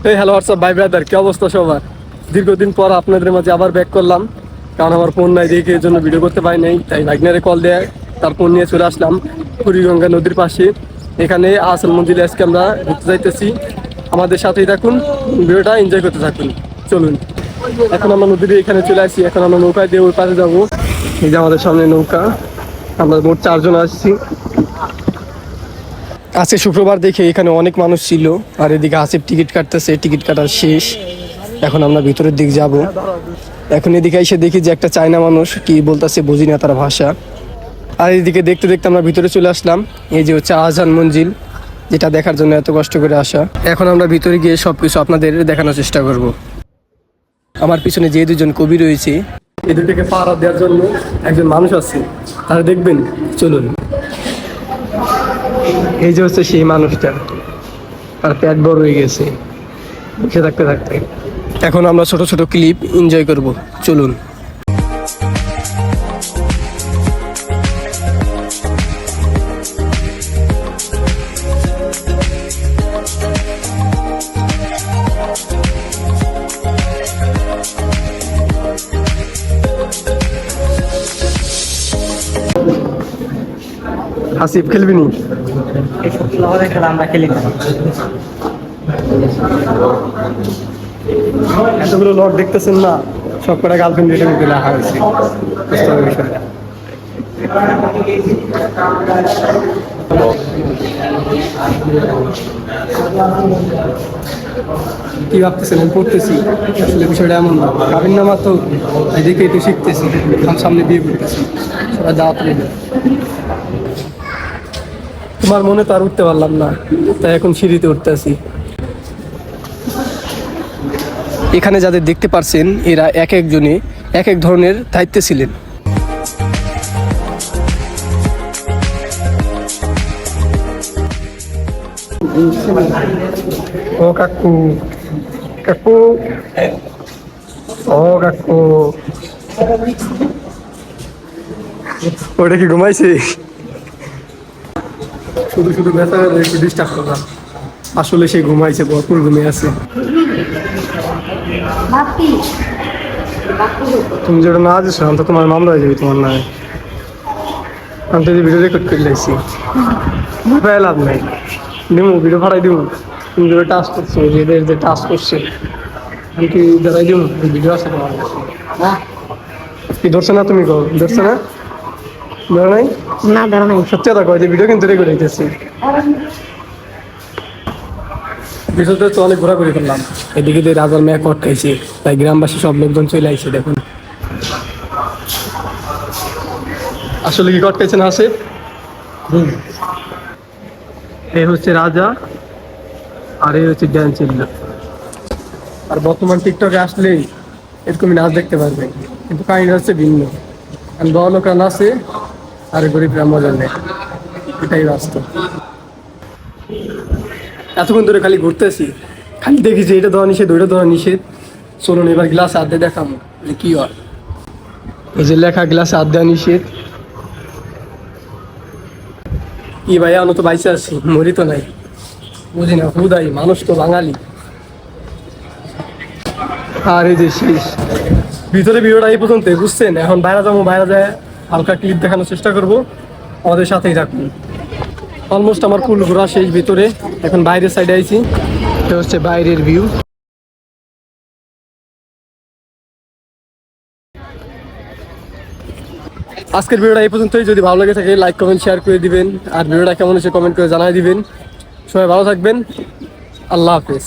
এই hello WhatsApp ভাই brother, কি অবস্থা সবার? দীর্ঘদিন পর আপনাদের মাঝে আবার ব্যাক করলাম, কারণ আমার ফোন নাই দেখে এর জন্য ভিডিও করতে পারি নাই। তাই ভাগ্নারে কল দেয়, তার ফোন নিয়ে চলে আসলাম বুড়িগঙ্গা নদীর পাশে। এখানে আসল মঞ্জিলে আজকে আমরা ঘুরতে যাইতেছি। আমাদের সাথেই থাকুন, ভিডিওটা এনজয় করতে থাকুন। চলুন, এখন আমরা নদীর এখানে চলে আসছি। এখন আমরা নৌকায় দিয়ে ওই পাশে যাবো। এই যে আমাদের সামনে নৌকা, আমরা মোট 4 জন আসছি। আজকে শুক্রবার দেখে এখানে অনেক মানুষ ছিল, আর এদিকে আসিফ টিকিট কাটতেছে, টিকিট কাটার শেষ। এখন আমরা ভিতরের দিক যাব। এখন এদিকে এসে দেখি যে একটা চায়না মানুষ কি বলতেছে, বুঝি না তার ভাষা। আর এদিকে দেখতে দেখতে আমরা ভিতরে চলে আসলাম। এই যে হচ্ছে আহজান মঞ্জিল, যেটা দেখার জন্য এত কষ্ট করে আসা। এখন আমরা ভিতরে গিয়ে সবকিছু আপনাদের দেখানোর চেষ্টা করব। আমার পিছনে যে দুজন কবি রয়েছে, এই দুটোকে পাহারা দেওয়ার জন্য একজন মানুষ আছে, তারা দেখবেন। চলুন, এই যে হচ্ছে সেই মানুষটা, তার পেট বড় হয়ে গেছে বসে থাকতে থাকতে। এখন আমরা ছোট ছোট ক্লিপ এনজয় করব। চলুন। আসিফ খেলবি নি? আমরা খেলি না। এতগুলো লক দেখতেছেন না, সব কটা গার্লফ্রেন্ড রেটে নিতে লেখা হয়েছে। বুঝতে হবে বিষয়টা। কি ভাবতেছেন? আমি পড়তেছি, আসলে বিষয়টা এমন না। ভাবেন না মাত্র এদিকে একটু শিখতেছি, সামনে বিয়ে করতেছি, সেটা দাওয়াত নেবে। তোমার মনে তো আর উঠতে পারলাম না, তাই এখন সিঁড়িতে উঠতেছি। এখানে যাদের দেখতে পারছেন, এরা এক একজনে এক এক ধরনের দায়িত্বে ছিলেন। ও কাকু, কাকু, ও কাকু, ওটা কি ঘুমাইছে? শুধু শুধু ব্যথা একটু ডিস্টার্ব করলাম, আসলে সে ঘুমাইছে, ভরপুর ঘুমিয়ে আছে। তুমি যেটা না দিছো, আমি তো তোমার মামলা হয়ে যাবে তোমার নামে। আমি তো ভিডিও রেকর্ড করে লাইছি, ভয় লাভ নাই। দিমু ভিডিও ফাটাই দিমু। তুমি যেটা টাস্ক করছো, যে টাস্ক করছে, আমি কি দাঁড়াই দিমু? ভিডিও আছে তোমার কি? ধরছে না? তুমি কো ধরছে না? ধরে নাই? না, ধরো নাই। সত্যি কথা কয় যে ভিডিও কিন্তু রেকর্ড হইতেছে। বিষয়টা তো অনেক ঘোরাঘুরি করলাম। এদিকে যে রাজার মেয়ে কট খাইছে, তাই গ্রামবাসী সব লোকজন চলে আইছে। দেখুন, আসলে কি কট খাইছে না? আছে এই হচ্ছে রাজা, আর এই হচ্ছে ড্যান্স চিল্লা। আর বর্তমান টিকটকে আসলেই এরকমই নাচ দেখতে পারবে, কিন্তু কাহিনী হচ্ছে ভিন্ন। কারণ বড় লোকরা নাচে আর গরিবরা মজা নেয়, এটাই বাস্তব। এতক্ষণ ধরে খালি ঘুরতেছি, খালি দেখি যে এটা দেওয়া নিষেধ, ওইটা দেওয়া নিষেধ। চলুন এবার গ্লাসে হাত দিয়ে দেখাবো যে কি হয়। এই যে লেখা, গ্লাসে হাত দেওয়া নিষেধ। কি ভাই, আমি তো বাইসে আছি, মরি তো নাই। বুঝি না, হুদাই মানুষ তো বাঙালি। আর এই যে শেষ, ভিতরে ভিডিওটা এই পর্যন্ত, বুঝছেন? এখন বাইরে যাবো, বাইরে যায় হালকা ক্লিপ দেখানোর চেষ্টা করব। আমাদের সাথেই থাকুন। অলমোস্ট আমার ফুল ঘোরা শেষ ভিতরে, এখন বাইরের সাইডে আইছি। এটা হচ্ছে বাইরের ভিউ। আজকের ভিডিওটা এই পর্যন্তই। যদি ভালো লাগে থাকে লাইক কমেন্ট শেয়ার করে দিবেন, আর ভিডিওটা কেমন হয়েছে কমেন্ট করে জানাই দিবেন। সবাই ভালো থাকবেন, আল্লাহ হাফেজ।